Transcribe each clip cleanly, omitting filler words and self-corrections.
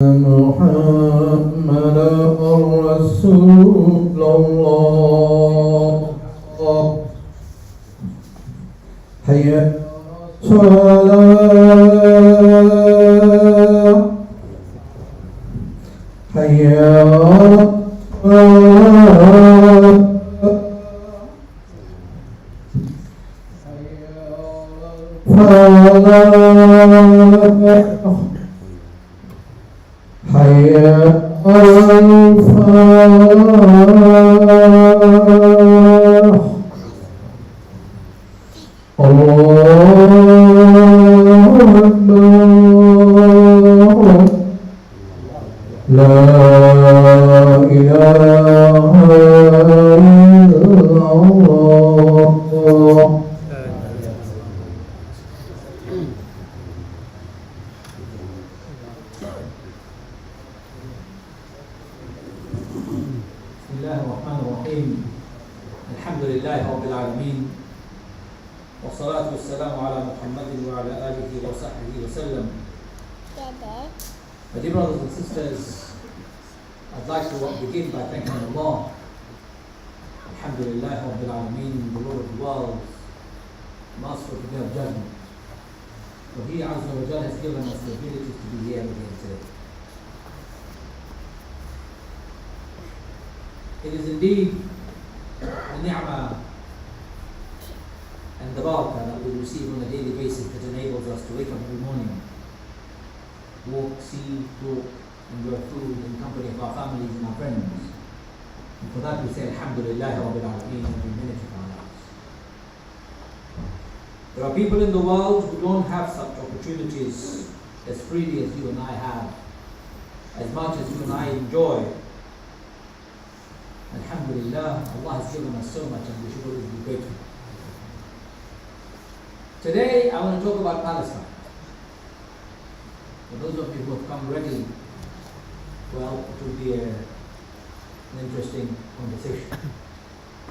محمد رسول الله حي على الصلاة حي على الفلاح حي على الفلاح الله أكبر لا إله إلا الله. بسم الله الرحمن الرحيم. الحمد لله رب العالمين والصلاة والسلام على محمد وعلى آله وصحبه وسلم. My dear brothers and sisters, I'd like to begin by thanking Allah, Alhamdulillah Rabbil Alameen, the Lord of the world, Master of the Day of Judgment. For He Azza wa Jal has given us the ability to be here again today. It is indeed a ni'mah and the barakah that we receive on a daily basis that enables us to wake up every morning, walk, see, talk, enjoy food in company of our families and our friends. And for that we say Alhamdulillah Rabbil Alameen every minute of our lives. There are people in the world who don't have such opportunities as freely as you and I have, as much as you and I enjoy. Alhamdulillah, Allah has given us so much and we should always be grateful. Today I want to talk about Palestine. For those of you who have come ready, well, it will be an interesting conversation.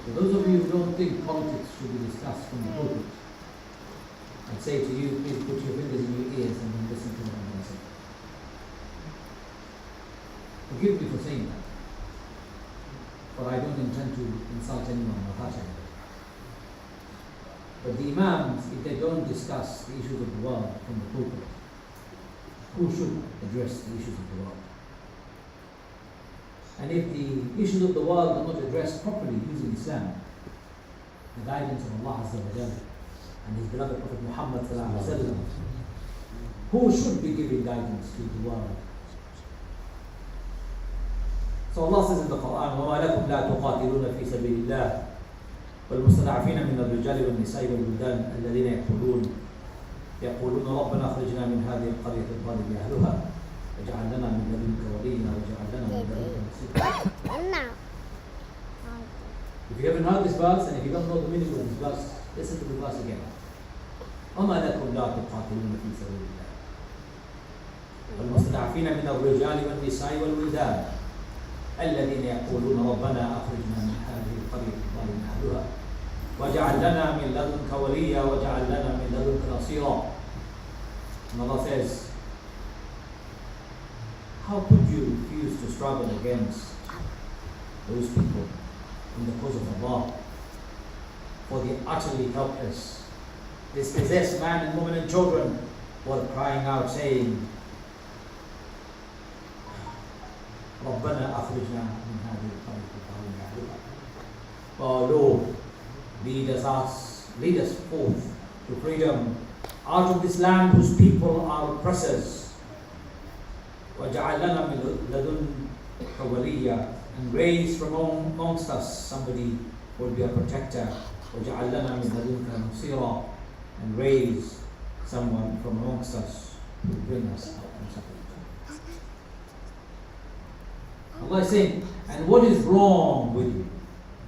For those of you who don't think politics should be discussed from the pulpit, I'd say to you, please put your fingers in your ears and then listen to what I'm going to say. Forgive me for saying that, but I don't intend to insult anyone or hurt anyone. But the Imams, if they don't discuss the issues of the world from the pulpit, who should address the issues of the world? And if the issues of the world are not addressed properly using Islam, the guidance of Allah Azza wa Jalla and His beloved Prophet Muhammad sallallahu alaihi wasallam, who should be giving guidance to the world? So Allah says in the Quran, وَمَا لَكُمْ لَا تُقَاتِلُونَ فِي سَبِيلِ اللَّهِ وَالْمُسْتَضْعَفِينَ مِنَ الرِّجَالِ وَالنِّسَاءِ وَالْوِلْدَانِ الَّذِينَ يقولون ربنا أخرجنا من هذه القرية الظالم أهلها واجعل لنا من لدنك وليا واجعل لنا من لدنك نصيرا. If you haven't heard this verse and if you don't know the meaning of this verse, listen to the verse again. وَمَا لَكُمْ لَا تُقَاتِلُونَ فِي سَبِيلِ اللَّهِ وَالْمُسْتَضْعَفِينَ مِنَ الرِّجَالِ وَالنِّسَاءِ وَالْوِلْدَانِ الَّذِينَ يقولون ربنا أخرجنا من هذه القرية الظالم أهلها وَجَعَلْ لَنَا مِنْ لَدُنْكَ وَلِيًّا وَجَعَلْ لَنَا مِنْ لَدُنْكَ نَصِيرًا. And Allah says, how could you refuse to struggle against those people in the cause of Allah, for the utterly helpless, dispossessed man and woman and children who are crying out saying, رَبَّنَا أَخْرِجْنَا مِنْ هَذِهِ الْقَرْيَةِ الظَّالِمِ أَهْلُهَا. Oh Lord, lead us forth to freedom out of this land whose people are oppressors. وَجَعَلْ لَنَا مِنْ لَدُنْكَ وَلِيًّا, and raise from amongst us somebody who will be a protector. وَجَعَلْ لَنَا مِنْ لَدُنْكَ نَصِيرًا, and raise someone from amongst us who will bring us help and support. Allah is saying, and what is wrong with you?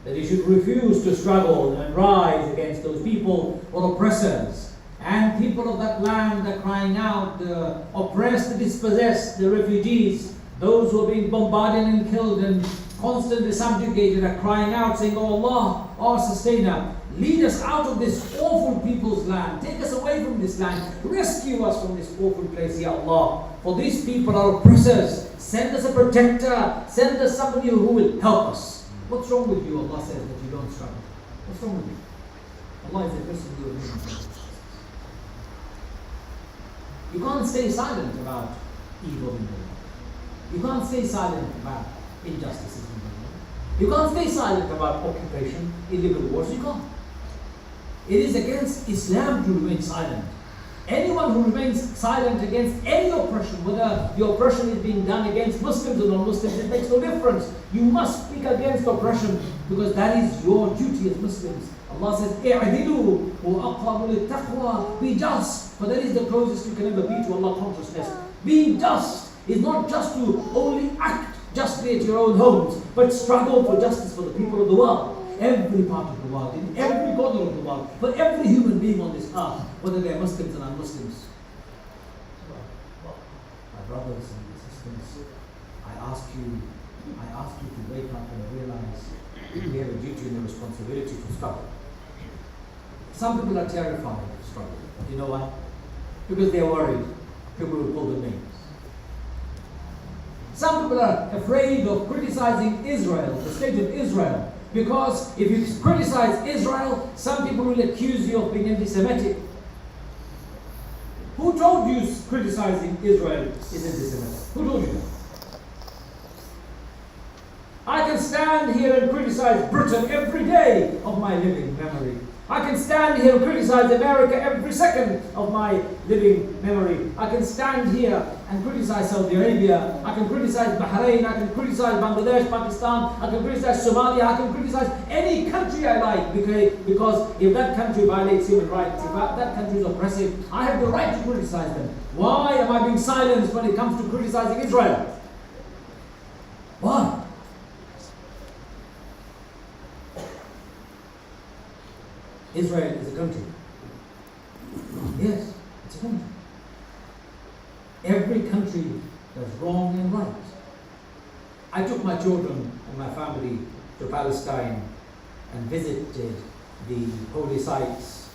That you should refuse to struggle and rise against those people or oppressors. And people of that land are crying out, the oppressed, the dispossessed, the refugees, those who are being bombarded and killed and constantly subjugated, are crying out, saying, "Oh Allah, our sustainer, lead us out of this awful people's land. Take us away from this land. Rescue us from this awful place, Ya Allah. For these people are oppressors. Send us a protector. Send us somebody who will help us." What's wrong with you? Allah says that you don't struggle. What's wrong with you? Allah is addressing you again. You can't stay silent about evil in the world. You can't stay silent about injustices in the world. You can't stay silent about occupation, illegal wars. You can't. It is against Islam to remain silent. Anyone who remains silent against any oppression, whether the oppression is being done against Muslims or non-Muslims, it makes no difference. You must speak against oppression because that is your duty as Muslims. Allah says, "I'dilu wa aqrabu lit-taqwa." Be just, for that is the closest you can ever be to Allah consciousness. Being just is not just to only act justly at your own homes, but struggle for justice for the people of the world. Every part of the world, in every corner of the world, for every human being on this earth, whether they are Muslims or non-Muslims. My brothers and sisters, I ask you to wake up and realize we have a duty and a responsibility to struggle. Some people are terrified of struggle. You know why? Because they are worried people will pull their names. Some people are afraid of criticizing Israel, the state of Israel, because if you criticize Israel, some people will accuse you of being anti-Semitic. Who told you criticizing Israel is anti-Semitic? Who told you that? I can stand here and criticize Britain every day of my living memory. I can stand here and criticize America every second of my living memory. I can stand here and criticize Saudi Arabia. I can criticize Bahrain. I can criticize Bangladesh, Pakistan. I can criticize Somalia. I can criticize any country I like because if that country violates human rights, if that country is oppressive, I have the right to criticize them. Why am I being silenced when it comes to criticizing Israel? Why? Israel is a country. Yes, it's a country. Every country does wrong and right. I took my children and my family to Palestine and visited the holy sites.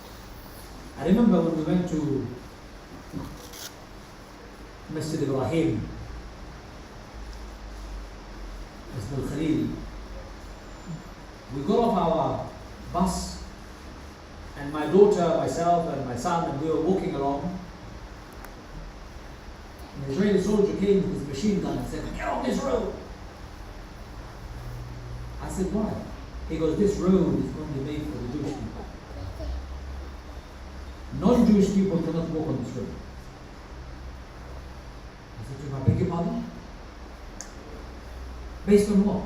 I remember when we went to Masjid Ibrahim, Masjid al-Khalil, we got off our bus, and my daughter, myself, and my son, and we were walking along. An Israeli soldier came with his machine gun and said, "Get off this road." I said, "Why?" He goes, "This road is only made for the Jewish people. Non-Jewish people cannot walk on this road." I said to him, "I beg your pardon? Based on what?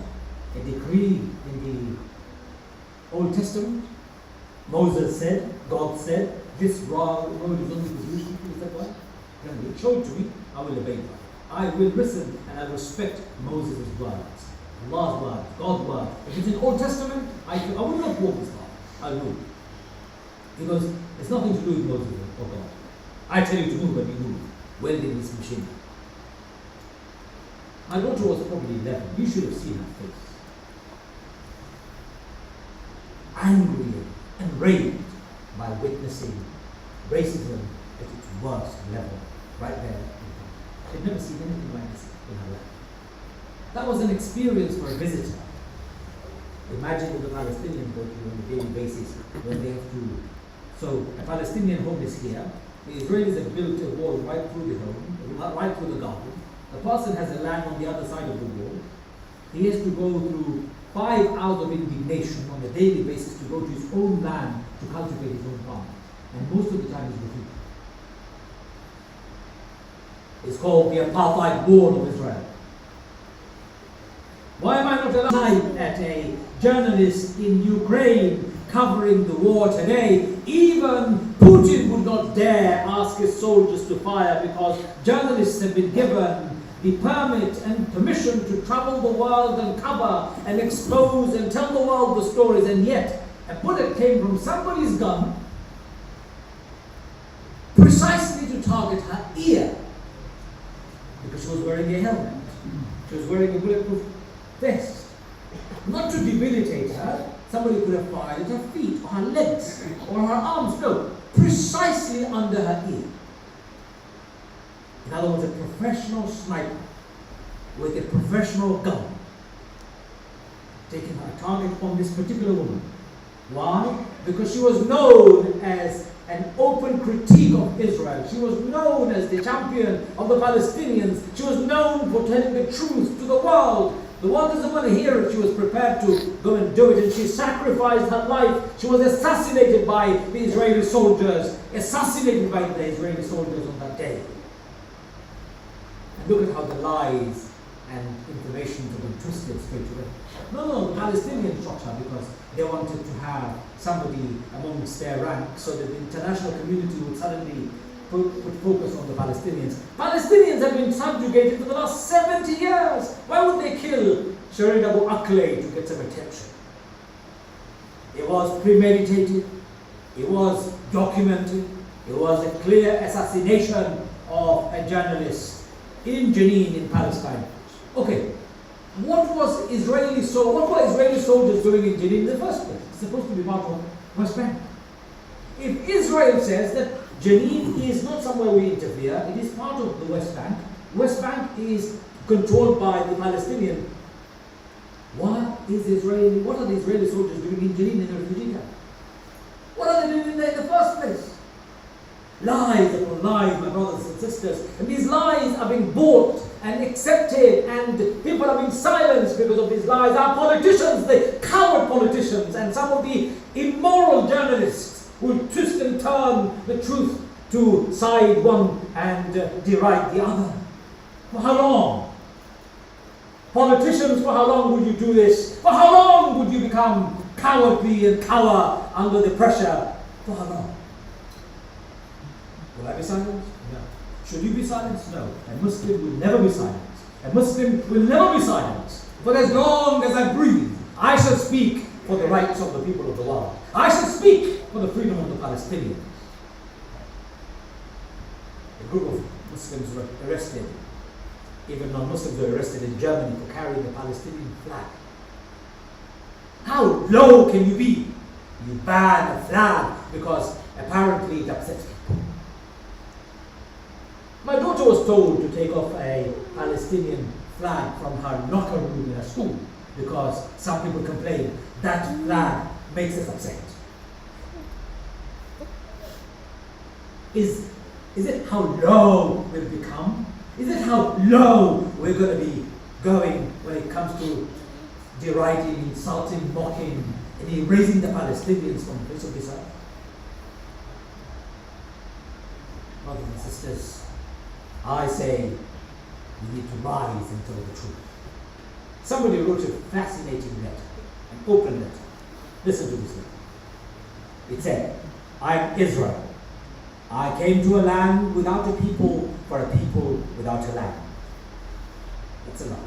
A decree in the Old Testament? Moses said, God said, this road is only for Jewish people." Is that why? Show it to me, I will obey it. I will listen and I respect Moses' words, Allah's word, God's word. If it's in the Old Testament, I will not walk this path. I will. Because it's nothing to do with Moses or God. I tell you to move and you move, welding this machine. My daughter was probably 11. You should have seen her face. Angry, enraged by witnessing racism at its worst level, right there. She'd never seen anything like this in her life. That was an experience for a visitor. Imagine what the Palestinians go through on a daily basis when they have to. So a Palestinian home is here. The Israelis have built a wall right through the home, right through the garden. The person has a land on the other side of the wall. He has to go through 5 hours of indignation on a daily basis to go to his own land to cultivate his own farm. And most of the time he's refused. It's called the apartheid war of Israel. Why am I not allowed at a journalist in Ukraine covering the war today? Even Putin would not dare ask his soldiers to fire because journalists have been given the permit and permission to travel the world and cover and expose and tell the world the stories, and yet a bullet came from somebody's gun precisely to target her ear because she was wearing a helmet. She was wearing a bulletproof vest. Not to debilitate her, somebody could have fired at her feet, or her legs, or her arms. No, precisely under her ear. In other words, a professional sniper with a professional gun taking her target on this particular woman. Why? Because she was known as an open critique of Israel. She was known as the champion of the Palestinians. She was known for telling the truth to the world. The world doesn't want to hear it. She was prepared to go and do it, and she sacrificed her life. She was assassinated by the Israeli soldiers, assassinated by the Israeli soldiers on that day. And look at how the lies and information have been twisted straight away. No, the Palestinians shot her because they wanted to have somebody amongst their ranks so that the international community would suddenly put focus on the Palestinians. Palestinians have been subjugated for the last 70 years. Why would they kill Shireen Abu Akleh to get some attention? It was premeditated. It was documented. It was a clear assassination of a journalist in Jenin in Palestine. Okay, what were Israeli soldiers doing in Jenin in the first place? It's supposed to be part of West Bank. If Israel says that Jenin is not somewhere we interfere, it is part of the West Bank. West Bank is controlled by the Palestinians. What are the Israeli soldiers doing in Jenin in the refugee camp? What are they doing there in the first place? Lies upon lies, my brothers and sisters. And these lies are being bought and accepted, and people are being silenced because of these lies. Our politicians, the coward politicians, and some of the immoral journalists who twist and turn the truth to side one and deride the other. For how long? Politicians, for how long would you do this? For how long would you become cowardly and cower under the pressure? For how long? Will I be silenced? No. Should you be silenced? No. A Muslim will never be silenced. A Muslim will never be silenced. For as long as I breathe, I shall speak for the rights of the people of the world. I shall speak for the freedom of the Palestinians. A group of Muslims were arrested. Even non-Muslims were arrested in Germany for carrying the Palestinian flag. How low can you be? You ban a flag because apparently it upsets people. My daughter was told to take off a Palestinian flag from her locker room in her school because some people complain that flag makes us upset. Is it how low we've become? Is it how low we're going to be going when it comes to deriding, insulting, mocking, and erasing the Palestinians from the face of this earth? Brothers and sisters, I say we need to rise and tell the truth. Somebody wrote a fascinating letter, an open letter. Listen to this letter. It said, I am Israel. I came to a land without a people for a people without a land. It's a lie.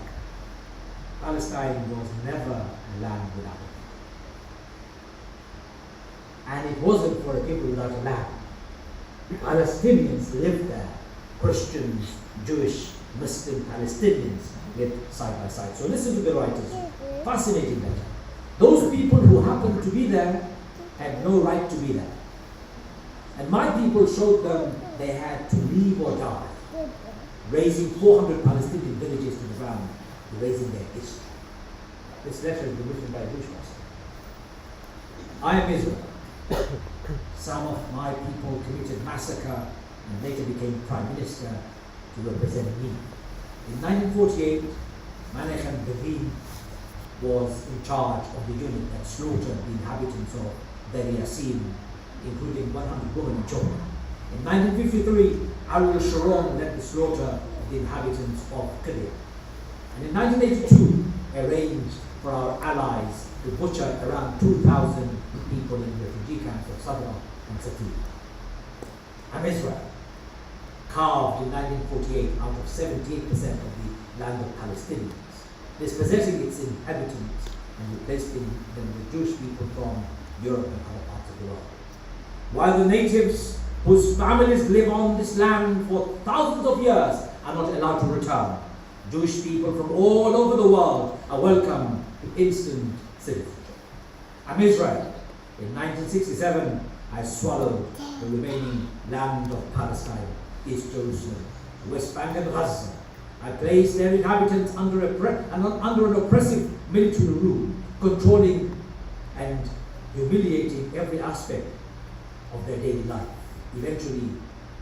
Palestine was never a land without a people. And it wasn't for a people without a land. Palestinians lived there. Christians, Jewish, Muslim Palestinians lived side by side. So listen to the writers. Fascinating letter. Those people who happened to be there had no right to be there. And my people showed them they had to leave or die, raising 400 Palestinian villages to the ground, erasing their history. This letter has been written by a Jewish person. I am Israel. Some of my people committed massacre and later became prime minister to represent me. In 1948, Menachem Begin was in charge of the unit that slaughtered the inhabitants of Deir Yassin, including 100 women and children. In 1953, Ariel Sharon led the slaughter of the inhabitants of Qidr. And in 1982, arranged for our allies to butcher around 2,000 people in refugee camps of Sabra and Satir. I'm Israel, carved in 1948 out of 78% of the land of Palestinians, dispossessing its inhabitants and replacing them with Jewish people from Europe and other parts of the world. While the natives whose families live on this land for thousands of years are not allowed to return, Jewish people from all over the world are welcome to instant citizenship. I'm Israel. In 1967, I swallowed the remaining land of Palestine, East Jerusalem, West Bank and Gaza. I placed their inhabitants under an oppressive military rule, controlling and humiliating every aspect of their daily life. Eventually,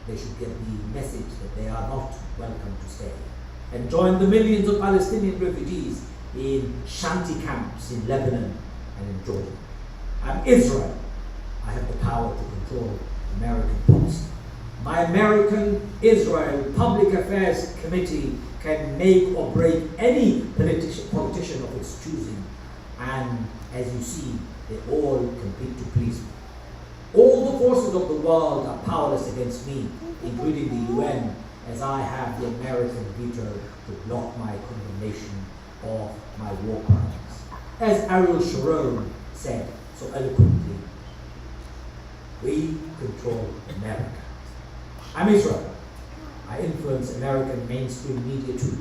they should get the message that they are not welcome to stay, and join the millions of Palestinian refugees in shanty camps in Lebanon and in Jordan. I'm Israel. I have the power to control American policy. My American Israel Public Affairs Committee can make or break any politician of its choosing, and as you see, they all compete to please me. All the forces of the world are powerless against me, including the UN, as I have the American veto to block my condemnation of my war crimes. As Ariel Sharon said so eloquently, we control America. I'm Israel. I influence American mainstream media too.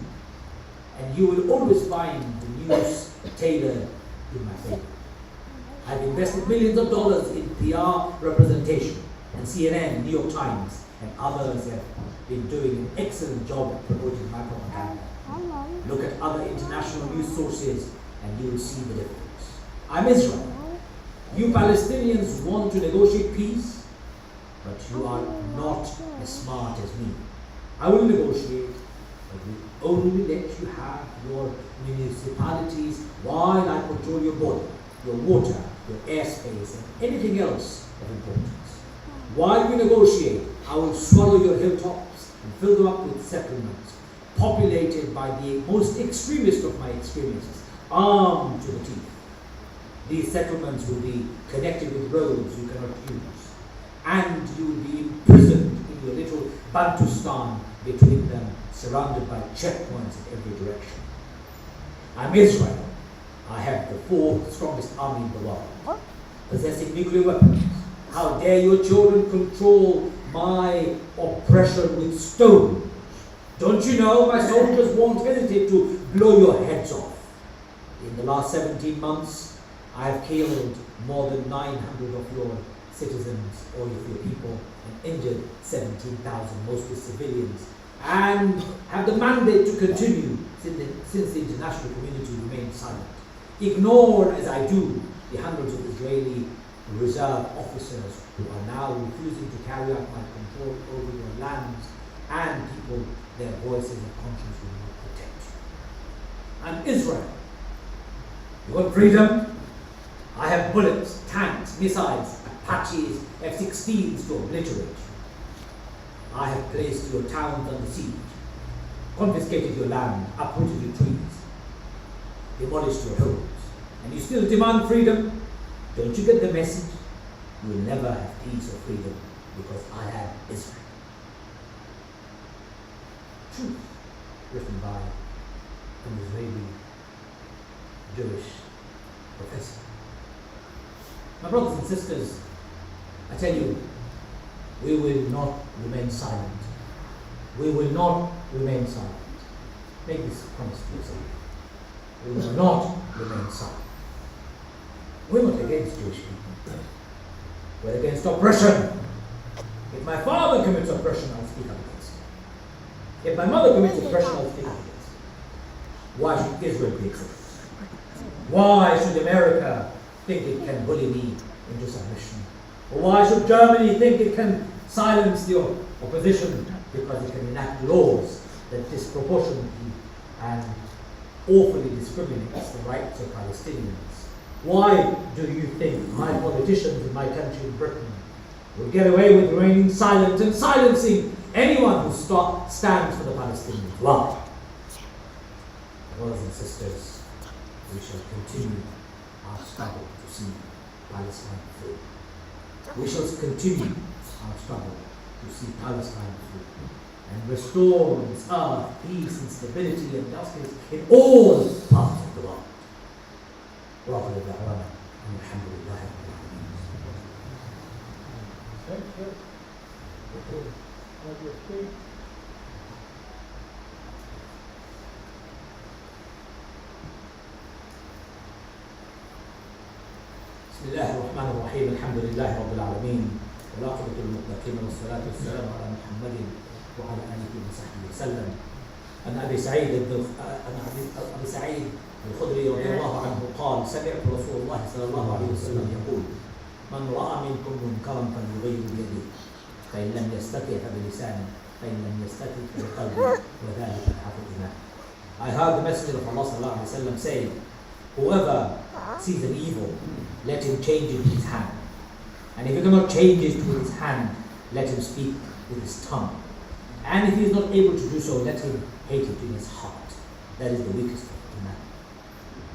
And you will always find the news tailored in my favor. I've invested millions of dollars in PR representation, and CNN, New York Times, and others have been doing an excellent job at promoting my propaganda. Look at other international news sources and you will see the difference. I'm Israel. You Palestinians want to negotiate peace, but you are not as smart as me. I will negotiate, but will only let you have your municipalities while I control your border, your water, your airspace, and anything else of importance. While we negotiate, I will swallow your hilltops and fill them up with settlements, populated by the most extremist of my extremists, armed to the teeth. These settlements will be connected with roads you cannot use, and you will be imprisoned in your little Bantustan between them, surrounded by checkpoints in every direction. I'm Israel. I have the fourth strongest army in the world, possessing nuclear weapons. How dare your children control my oppression with stones? Don't you know my soldiers won't hesitate to blow your heads off? In the last 17 months, I have killed more than 900 of your citizens or of your people and injured 17,000, mostly civilians, and have the mandate to continue since the international community remains silent. Ignore, as I do, the hundreds of Israeli reserve officers who are now refusing to carry out my control over your lands and people their voices and conscience will not protect. I'm Israel. You want freedom? I have bullets, tanks, missiles, Apaches, F-16s to obliterate you. I have placed your towns under siege, confiscated your land, uprooted your trees, demolished your homes, and you still demand freedom? Don't you get the message? You will never have peace or freedom because I have Israel. Truth, written by an Israeli Jewish professor. My brothers and sisters, I tell you, we will not remain silent. We will not remain silent. Make this promise to yourself. We will not remain silent. We're not against Jewish people. We're against oppression. If my father commits oppression, I'll speak up against it. If my mother commits oppression, I'll speak up against it. Why should Israel be accepted? Why should America think it can bully me into submission? Or why should Germany think it can silence the opposition because it can enact laws that disproportionately and awfully discriminates the rights of Palestinians? Why do you think my politicians in my country, in Britain, will get away with remaining silent and silencing anyone who stands for the Palestinians? Why? Brothers and sisters, we shall continue our struggle to see Palestine free. We shall continue our struggle to see Palestine free and restore on this earth peace and stability and justice in all parts of the world. وآخر دعوانا أن الحمد لله رب العالمين. بسم الله الرحمن الرحيم الحمد لله رب العالمين والعاقبة للمتقين والصلاة والسلام على محمد وعلى آله وصحبه وسلم. عن أبي سعيد الخدري رضي الله عنه قال سمعت رسول الله صلى الله عليه وسلم يقول من رأى منكم منكرا فليغير بيده فإن لم يستطع فبلسانه فإن لم يستطع فبقلبه وذلك أضعف الإيمان. I heard the Messenger of Allah صلى الله عليه وسلم say, whoever sees an evil, let him change it with his hand. And if he cannot change it with his hand, let him speak with his tongue. And if he is not able to do so, let him hate it in his heart. That is the weakest of Iman.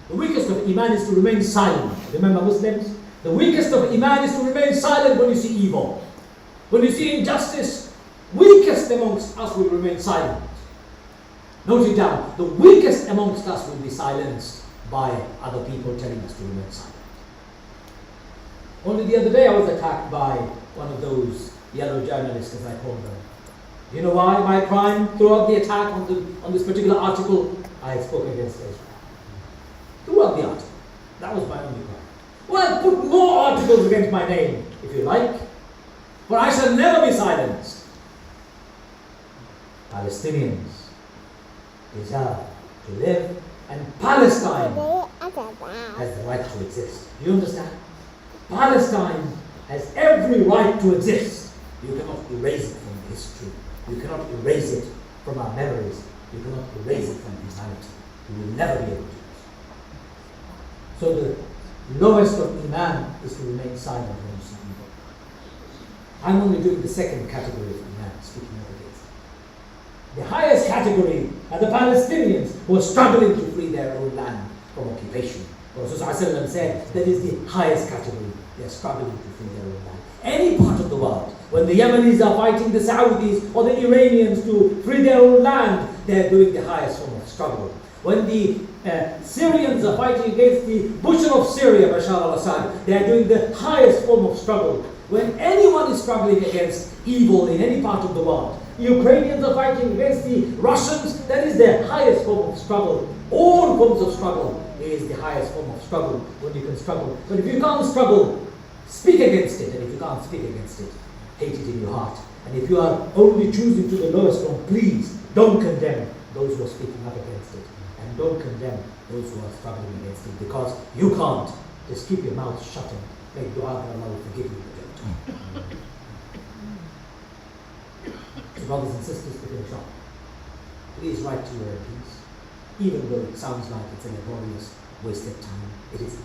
The weakest of Iman is to remain silent. Remember, Muslims? The weakest of Iman is to remain silent when you see evil. When you see injustice, weakest amongst us will remain silent. Note it down. The weakest amongst us will be silenced by other people telling us to remain silent. Only the other day I was attacked by one of those yellow journalists, as I call them. You know why? My crime throughout the attack on this particular article, I spoke against Israel. Throughout the article. That was my only crime. Well, put more articles against my name, if you like. But I shall never be silenced. Palestinians deserve to live, and Palestine has the right to exist. Do you understand? Palestine has every right to exist. You cannot erase it from history. You cannot erase it from our memories. You cannot erase it from humanity. You will never be able to do so. So the lowest of Iman is to remain silent when you see evil. I'm only doing the second category of Iman, speaking of it. The highest category are the Palestinians who are struggling to free their own land from occupation. Rasulullah said that is the highest category. They are struggling to free their own land. Any part of the world, when the Yemenis are fighting the Saudis or the Iranians to free their own land, they are doing the highest form of struggle. When the Syrians are fighting against the Bashar of Syria, Bashar al-Assad, they are doing the highest form of struggle. When anyone is struggling against evil in any part of the world, the Ukrainians are fighting against the Russians, that is their highest form of struggle. All forms of struggle is the highest form of struggle when you can struggle. But if you can't struggle, speak against it. And if you can't speak against it, hate it in your heart. And if you are only choosing to the lowest one, please don't condemn those who are speaking up against it. And don't condemn those who are struggling against it. Because you can't. Just keep your mouth shut and make dua that Allah will forgive you. So brothers and sisters, to finish up, please write to your MPs. Even though it sounds like it's a laborious, wasted time, it isn't.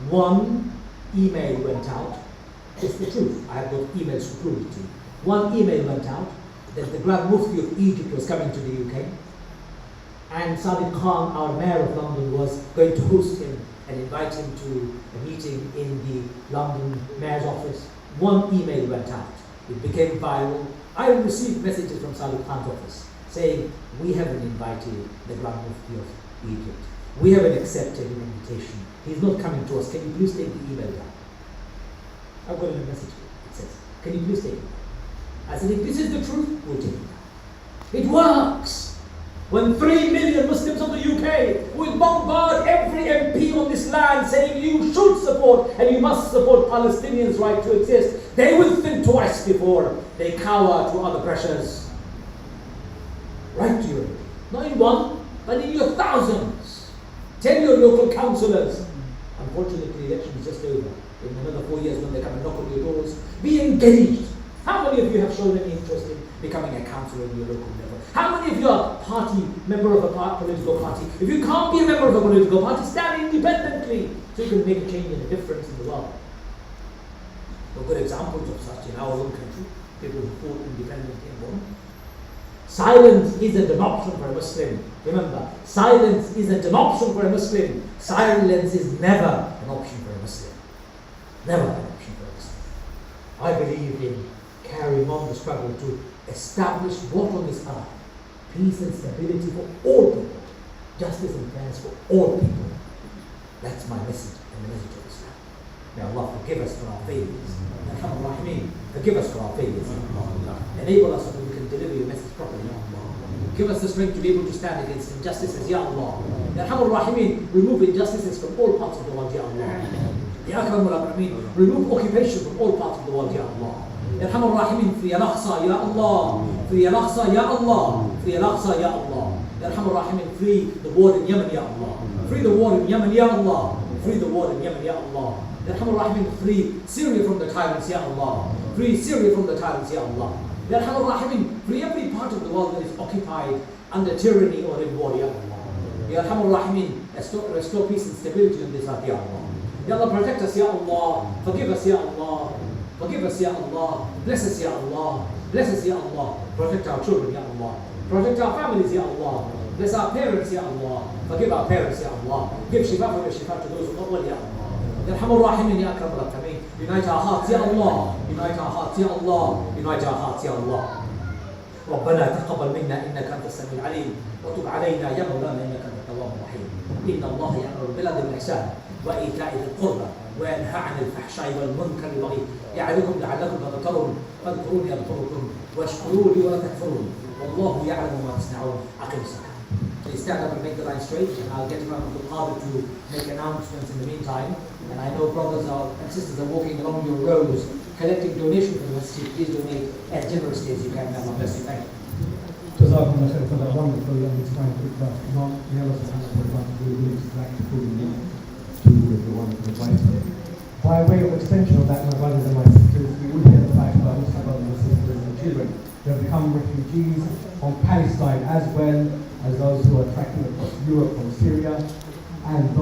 One email went out. It's the truth. I have got emails to prove it to you. One email went out that the Grand Mufti of Egypt was coming to the UK, and Sadiq Khan, our mayor of London, was going to host him and invite him to a meeting in the London mayor's office. One email went out. It became viral. I received messages from Sadiq Khan's office saying, we haven't invited the Grand Mufti of Egypt. We haven't accepted an invitation. He's not coming to us. Can you please take the email down? I've got a message here. It says, can you please take it down? I said, if this is the truth, we'll take it down. It works. When 3 million Muslims of the UK will bombard every MP on this land saying you should support and you must support Palestinians' right to exist, they will think twice before they cower to other pressures. Write to your MP. Not in one, but in your thousands. Tell your local councillors. Unfortunately, the election is just over. In another 4 years when they come and knock on your doors, be engaged. How many of you have shown any interest in becoming a councillor in your local level? How many of you are member of a political party? If you can't be a member of a political party, stand independently so you can make a change and a difference in the world. There are good examples of such in our own country. People who fought independently and won. Silence isn't an option for a Muslim. Remember, silence isn't an option for a Muslim. Silence is never an option for a Muslim. Never an option for a Muslim. I believe in carrying on the struggle to establish what on this earth? Peace and stability for all people. Justice and fairness for all people. That's my message and the message of Islam. May Allah forgive us for our failures. Forgive us for our failures. Enable us so that we can deliver your message properly. Give us the strength to be able to stand against injustices, Ya Allah. Remove injustices from all parts of the world, Ya Allah. Ya Akramul Akrameen, remove occupation from all parts of the world, Ya Allah. Yarhamur Rahimin, free Al-Aqsa, Ya Allah. Free Al-Aqsa, Ya Allah. Free Al-Aqsa, Ya Allah. Yarhamur Rahimin, free the war in Yemen, Ya Allah. Free the war in Yemen, Ya Allah. Free the war in Yemen, Ya Allah. Yarhamur Rahimin, free Syria from the tyrants, Ya Allah. Free Syria from the tyrants, Ya Allah. Yarhamur Rahimin, free every part of the world that is occupied under tyranny or in war, Ya Allah. Yarhamur Rahimin, restore peace and stability in this earth, Ya Allah. Ya Allah, protect us, Ya Allah. Forgive us, Ya Allah. Forgive us, Ya Allah. Bless us, Ya Allah. Bless us, Ya Allah. Protect our children, Ya Allah. Protect our families, Ya Allah. Bless our parents, Ya Allah. Forgive our parents, Ya Allah. Give shifa for the shifa to those who are not well, Ya Allah. Yarhamur Rahimin, Ya Akramul Akrameen. Unite our hearts, Ya Allah. Unite our hearts, Ya Allah. Unite our hearts, Ya Allah. ربنا تقبل منا انك انت السميع العليم وتب علينا يا مولانا انك انت التواب الرحيم. ان الله يامر بالعدل والاحسان وايتاء ذي القربى وينهى عن الفحشاء والمنكر والبغي يعظكم لعلكم تذكرون فاذكروني اذكركم واشكروا لي ولا تكفرون والله يعلم ما تصنعون. اقم الصلاه. Please stand up and make the line straight, and I'll get around to the Qadi to make announcements in the meantime. And I know brothers and sisters are walking along your rows collecting donations for the masjid. Please donate as generously as you can. Allah bless you. Thank you. جزاكم الله خير for that wonderful and inspiring khutbah. Imam, may Allah subhanahu wa ta'ala be willing to practical to the wonderful advice. By way of extension of that, my brothers and my sisters, we would hear the fact about Muslim brothers and sisters and children who have become refugees from Palestine, as well as those who are tracking across Europe from Syria, and those